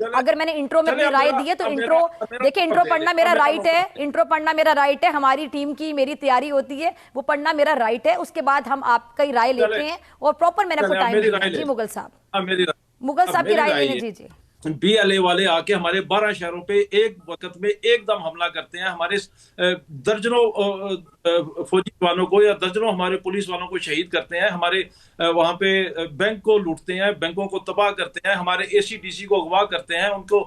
اگر میں نے انٹرو میں اپنی رائے دی ہے تو انٹرو دیکھیں، انٹرو پڑھنا میرا رائٹ ہے، انٹرو پڑھنا میرا رائٹ ہے، ہماری ٹیم کی میری تیاری ہوتی ہے، وہ پڑھنا میرا رائٹ ہے، اس کے بعد ہم آپ کی رائے لیتے ہیں اور پراپر میں نے آپ کو ٹائم دیا۔ جی مغل صاحب، مغل صاحب کی رائے لے لیں۔ جی جی، بی ایل اے والے آ کے ہمارے 12 شہروں پہ ایک وقت میں ایک دم حملہ کرتے ہیں، ہمارے درجنوں فوجی جوانوں کو یا درجنوں ہمارے پولیس والوں کو شہید کرتے ہیں، ہمارے وہاں پہ بینک کو لوٹتے ہیں، بینکوں کو تباہ کرتے ہیں، ہمارے اے سی ڈی سی کو اغوا کرتے ہیں، ان کو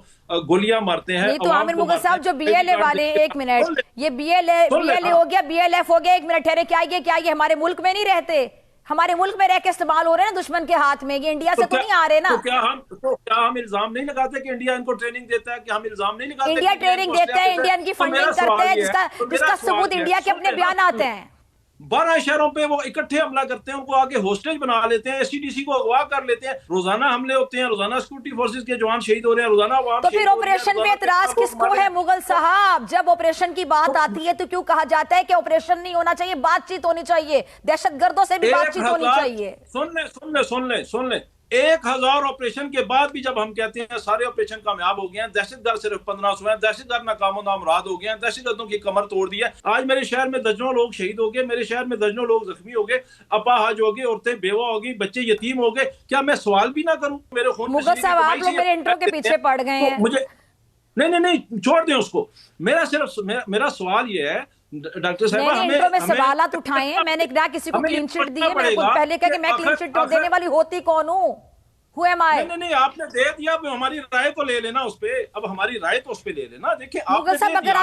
گولیاں مارتے ہیں۔ نہیں تو عامر مغل صاحب، جو بی ایل اے والے، ایک منٹ، یہ بی ایل اے ہو گیا، بی ایل ایف ہو گیا، ایک منٹ ٹھہرے، کیا یہ ہمارے ملک میں نہیں رہتے؟ ہمارے ملک میں رہ کے استعمال ہو رہے ہیں دشمن کے ہاتھ میں، یہ انڈیا سے تو نہیں آ رہے نا؟ تو کیا ہم الزام نہیں لگاتے کہ انڈیا ان کو ٹریننگ دیتا ہے؟ کہ ہم الزام نہیں لگاتے انڈیا ٹریننگ دیتا ہے، انڈیا ان کی فنڈنگ کرتے ہیں، جس کا ثبوت انڈیا کے اپنے بیانات ہیں۔ 12 شہروں پہ وہ اکٹھے حملہ کرتے ہیں، ان کو آگے ہوسٹیج بنا لیتے ہیں، ایس سی ڈی سی کو اغوا کر لیتے ہیں، روزانہ حملے ہوتے ہیں، روزانہ سیکورٹی فورسز کے جوان شہید ہو رہے ہیں، روزانہ عوام تو پھر آپریشن پہ اعتراض کس کو ہے مغل صاحب؟ جب آپریشن کی بات آتی ہے تو کیوں کہا جاتا ہے کہ آپریشن نہیں ہونا چاہیے، بات چیت ہونی چاہیے، دہشت گردوں سے بھی بات چیت ہونی چاہیے؟ سن لیں 1000 آپریشن کے بعد بھی جب ہم کہتے ہیں سارے آپریشن کامیاب ہو گئے ہیں، دہشت گرد صرف 1500 ہیں، دہشت گرد ناکام و نامراد ہو گئے ہیں، دہشت گردوں کی کمر توڑ دی ہے، آج میرے شہر میں درجنوں لوگ شہید ہو گئے، میرے شہر میں درجنوں لوگ زخمی ہو گئے، اپاہج ہو گئے، عورتیں بیوہ ہو گئی، بچے یتیم ہو گئے، کیا میں سوال بھی نہ کروں؟ میرے خون مغل صاحب آپ لوگ میرے انٹرو کے پیچھے پڑ گئے ہیں۔ مجھے نہیں چھوڑ دیں اس کو، میرا سوال یہ ہے ڈاکٹر صاحبہ، میں نے انٹرو میں سوالات اٹھائے ہیں، میں نے نہ کسی کو کلین چٹ دی ہے، میں نے خود پہلے کہا کہ میں کلین چٹ دینے والی ہوتی کون ہوں؟ Who am I؟ نہیں آپ نے دے دیا، اب ہماری رائے تو لے لینا اس پہ، اب ہماری رائے تو اس پہ لے لینا۔ دیکھیں مغل صاحب، اگر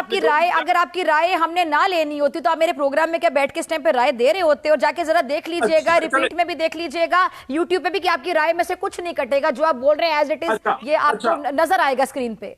آپ کی رائے ہم نے نہ لینی ہوتی تو آپ میرے پروگرام میں کیا بیٹھ کے اس ٹائم پہ رائے دے رہے ہوتے؟ اور جا کے ذرا دیکھ لیجئے گا، ریپیٹ میں بھی دیکھ لیجئے گا، یوٹیوب پہ بھی، کہ آپ کی رائے میں سے کچھ نہیں کٹے گا، جو آپ بول رہے ہیں ایز اٹ از یہ آپ کو نظر آئے گا اسکرین پہ۔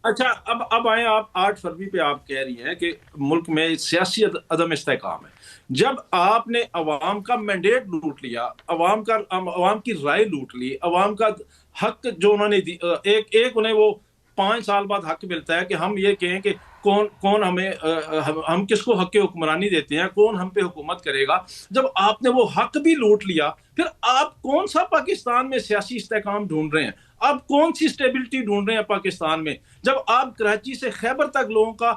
اچھا اب آئیں، آپ 8 فروری پہ آپ کہہ رہی ہیں کہ ملک میں سیاسی عدم استحکام ہے۔ جب آپ نے عوام کا مینڈیٹ لوٹ لیا، عوام کی رائے لوٹ لی، عوام کا حق جو انہوں نے دی، ایک انہیں وہ 5 سال بعد حق ملتا ہے کہ ہم یہ کہیں کہ کون ہم کس کو حق حکمرانی دیتے ہیں، کون ہم پہ حکومت کرے گا۔ جب آپ نے وہ حق بھی لوٹ لیا، پھر آپ کون سا پاکستان میں سیاسی استحکام ڈھونڈ رہے ہیں؟ آپ کون سی اسٹیبلٹی ڈھونڈ رہے ہیں پاکستان میں؟ جب آپ کراچی سے خیبر تک لوگوں کا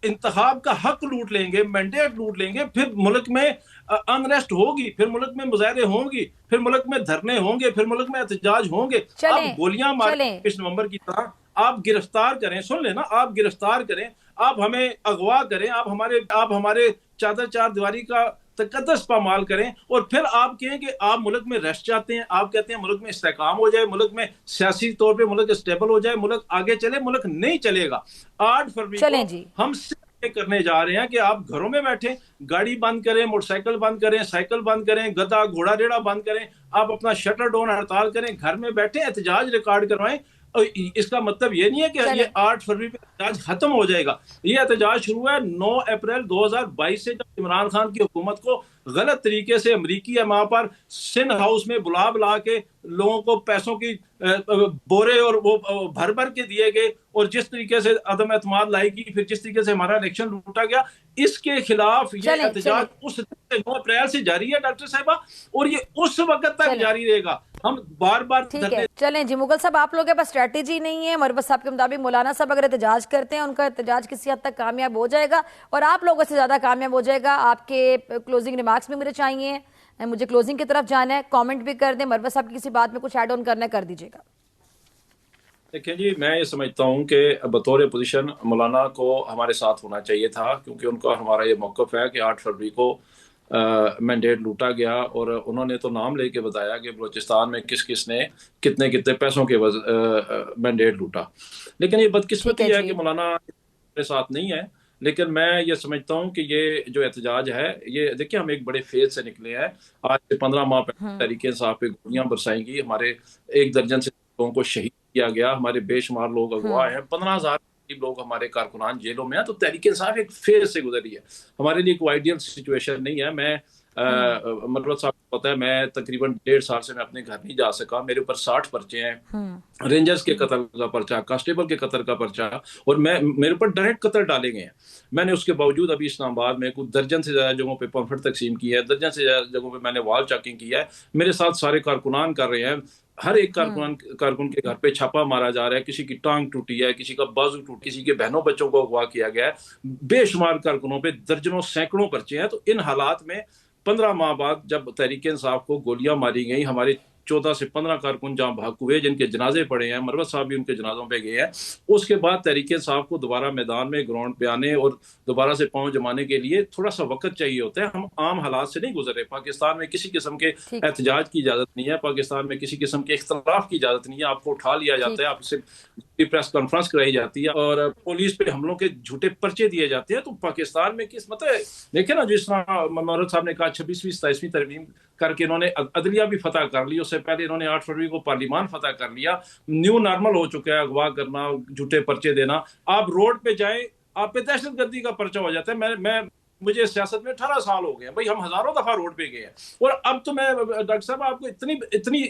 انتخاب کا حق لوٹ لیں گے، مینڈیٹ لوٹ لیں گے، پھر ملک میں انریسٹ ہوگی، پھر ملک میں مظاہرے ہوں گی، پھر ملک میں دھرنے ہوں گے، پھر ملک میں احتجاج ہوں گے۔ آپ گولیاں ماریں 20 نومبر کی طرح، آپ گرفتار کریں، سن لیں نا، آپ گرفتار کریں، آپ ہمیں اغوا کریں، آپ ہمارے چادر چار دیواری کا تقدس پامال کریں، اور پھر آپ کہیں کہ آپ ملک میں ریسٹ چاہتے ہیں، آپ کہتے ہیں ملک میں استحکام ہو جائے، ملک میں سیاسی طور پہ ملک اسٹیبل ہو جائے، ملک آگے چلے۔ ملک نہیں چلے گا۔ 8 فروری کو ہم صرف یہ کرنے جا رہے ہیں کہ آپ گھروں میں بیٹھیں، گاڑی بند کریں، موٹر سائیکل بند کریں، سائیکل بند کریں، گدا گھوڑا ریڑا بند کریں، آپ اپنا شٹر ڈاؤن ہڑتال کریں، گھر میں بیٹھیں، احتجاج ریکارڈ کروائیں۔ اس کا مطلب یہ نہیں ہے کہ یہ 8 فروری پہ احتجاج ختم ہو جائے گا۔ یہ احتجاج شروع ہے 9 اپریل 2022 سے، جب عمران خان کی حکومت کو غلط طریقے سے امریکی وہاں پر سندھ ہاؤس میں بلا کے لوگوں کو پیسوں کی بورے اور وہ بھر کے دیے گئے، اور جس طریقے سے عدم اعتماد لائی گئی، پھر جس طریقے سے ہمارا الیکشن لوٹا گیا، اس کے خلاف یہ احتجاج اس 9 اپریل سے جاری ہے ڈاکٹر صاحبہ، اور یہ اس وقت تک جاری رہے گا۔ ہم بار بار ٹھیک ہے، چلیں جی مغل صاحب، آپ لوگوں کے پاس اسٹریٹجی نہیں ہے۔ مربت صاحب کے مطابق مولانا صاحب اگر احتجاج کرتے ہیں، ان کا احتجاج کسی حد تک کامیاب ہو جائے گا، اور آپ لوگوں سے زیادہ کامیاب ہو جائے گا۔ آپ کے کلوزنگ ریمارکس بھی مجھے چاہیے، مجھے کلوزنگ کی طرف جانا ہے، کامنٹ بھی کر دیں، مربت صاحب کی کسی بات میں کچھ ایڈ آن کرنا ہے کر دیجیے گا۔ دیکھیں جی، میں یہ سمجھتا ہوں کہ بطور اپوزیشن مولانا کو ہمارے ساتھ ہونا چاہیے تھا، کیونکہ ان کا ہمارا یہ موقف ہے کہ 8 فروری کو مینڈیٹ لوٹا گیا، اور انہوں نے تو نام لے کے بتایا کہ بلوچستان میں کس نے کتنے پیسوں کے مینڈیٹ لوٹا، لیکن یہ بدقسمتی ہے کہ مولانا ہمارے ساتھ نہیں ہے۔ لیکن میں یہ سمجھتا ہوں کہ یہ جو احتجاج ہے، یہ دیکھیں ہم ایک بڑے فیز سے نکلے ہیں۔ آج سے 15 ماہ پہلے تحریک انصاف پہ گولیاں برسائی گئی، ہمارے 1 درجن سے لوگوں کو شہید کیا گیا، ہمارے بے شمار لوگ اغوا ہیں، 15,000 لوگ ہمارے کارکنان جیلوں میں ہیں۔ تو تحریک انصاف ایک فیز سے گزری ہے، ہمارے لیے کوئی آئیڈیل سچویشن نہیں ہے۔ میں مربت صاحب کو پتا ہے، میں تقریباً 1.5 سال سے میں اپنے گھر نہیں جا سکا، میرے اوپر 60 پرچے ہیں، رینجرز کے قتل کا پرچہ، کانسٹیبل کے قتل کا پرچہ، اور میرے اوپر ڈائریکٹ قتل ڈالے گئے ہیں۔ میں نے اس کے باوجود ابھی اسلام آباد میں کچھ درجن سے زیادہ جگہوں پہ پمفلٹ تقسیم کیا ہے، درجن سے زیادہ جگہوں پہ میں نے وال چاکنگ کی ہے، میرے ساتھ سارے کارکنان کر رہے ہیں۔ ہر ایک کارکن کے گھر پہ چھاپا مارا جا رہا ہے، کسی کی ٹانگ ٹوٹی ہے، کسی کا بازو ٹوٹ، کسی کے بہنوں بچوں کو اغوا کیا گیا ہے، بے شمار کارکنوں پہ درجنوں سینکڑوں پرچے ہیں۔ تو ان حالات میں 15 ماہ بعد جب تحریک انصاف کو گولیاں ماری گئیں، ہمارے 14 سے 15 کارکن جہاں بھاگ ہوئے، جن کے جنازے پڑے ہیں، مروت صاحب بھی ان کے جنازوں پہ گئے ہیں، اس کے بعد تحریک انصاف کو دوبارہ میدان میں گراؤنڈ پہ آنے اور دوبارہ سے پاؤں جمانے کے لیے تھوڑا سا وقت چاہیے ہوتا ہے۔ ہم عام حالات سے نہیں گزر رہے۔ پاکستان میں کسی قسم کے احتجاج کی اجازت نہیں ہے، پاکستان میں کسی قسم کے اختلاف کی اجازت نہیں ہے۔ آپ کو اٹھا لیا جاتا ہے، آپ سے پریس کانفرنس کرائی جاتی ہے اور پولیس پہ حملوں کے جھوٹے پرچے دیے جاتے ہیں۔ تو پاکستان میں کس مطلب دیکھیں نا، جس طرح مورد صاحب نے کہا 26ویں 27ویں ترمیم کر کے انہوں نے عدلیہ بھی فتح کر لی، اس سے پہلے انہوں نے 8 فروری کو پارلیمان فتح کر لیا۔ نیو نارمل ہو چکا ہے اغوا کرنا، جھوٹے پرچے دینا۔ آپ روڈ پہ جائیں، آپ پہ دہشت گردی کا پرچہ ہو جاتا ہے۔ مجھے سیاست میں 18 سال ہو گئے ہیں بھائی، ہم ہزاروں دفعہ روڈ پہ گئے ہیں۔ اور اب تو میں ڈاکٹر صاحب آپ کو اتنی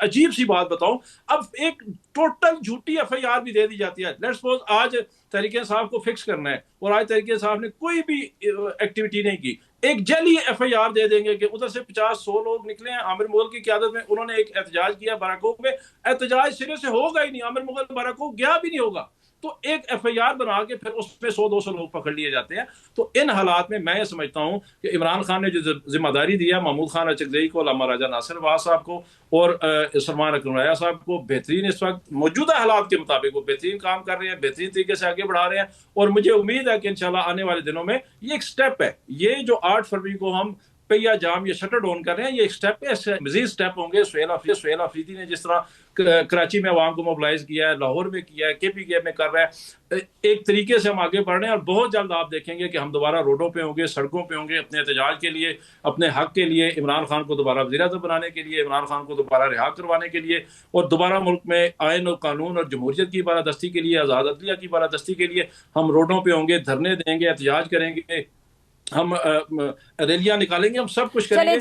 عجیب سی بات بتاؤں، اب ایک ٹوٹل جھوٹی FIR بھی دے دی جاتی ہے۔ لیٹس سپوز آج تحریک انصاف کو فکس کرنا ہے اور آج تحریک انصاف نے کوئی بھی ایکٹیویٹی نہیں کی، ایک جعلی FIR دے دیں گے کہ ادھر سے 50-100 لوگ نکلے ہیں عامر مغل کی قیادت میں، انہوں نے ایک احتجاج کیا باراکوک میں، احتجاج سرے سے ہوگا ہی نہیں، عامر مغل باراکوک گیا بھی نہیں ہوگا۔ تو ایک FIR بنا کے پھر اس پہ 100-200 لوگ پکڑ لیے جاتے ہیں۔ تو ان حالات میں میں یہ سمجھتا ہوں کہ عمران خان نے جو ذمہ داری دیا محمود خان اچکزئی کو، علامہ راجہ ناصر نواز صاحب کو اور سلمان اکرم راجہ صاحب کو، بہترین اس وقت موجودہ حالات کے مطابق وہ بہترین کام کر رہے ہیں، بہترین طریقے سے آگے بڑھا رہے ہیں۔ اور مجھے امید ہے کہ انشاءاللہ آنے والے دنوں میں یہ ایک سٹیپ ہے، یہ جو 8 فروری کو ہم پہیا جام یہ شٹر ڈاؤن کر رہے ہیں، یہ ایک سٹیپ ہے، اس سے مزید سٹیپ ہوں گے۔ سہیل آفریدی نے جس طرح کراچی میں عوام کو موبلائز کیا ہے، لاہور میں کیا ہے، KPK میں کر رہا ہے، ایک طریقے سے ہم آگے بڑھ رہے ہیں۔ اور بہت جلد آپ دیکھیں گے کہ ہم دوبارہ روڈوں پہ ہوں گے، سڑکوں پہ ہوں گے، اپنے احتجاج کے لیے، اپنے حق کے لیے، عمران خان کو دوبارہ وزیر اعظم بنانے کے لیے، عمران خان کو دوبارہ رہا کروانے کے لیے، اور دوبارہ ملک میں آئین اور قانون اور جمہوریت کی بالادستی کے لیے، آزاد عدلیہ کی بالادستی کے لیے ہم روڈوں پہ ہوں گے، دھرنے دیں گے، احتجاج کریں گے، ہم ریلیاں نکالیں گے، ہم سب کچھ کریں گے۔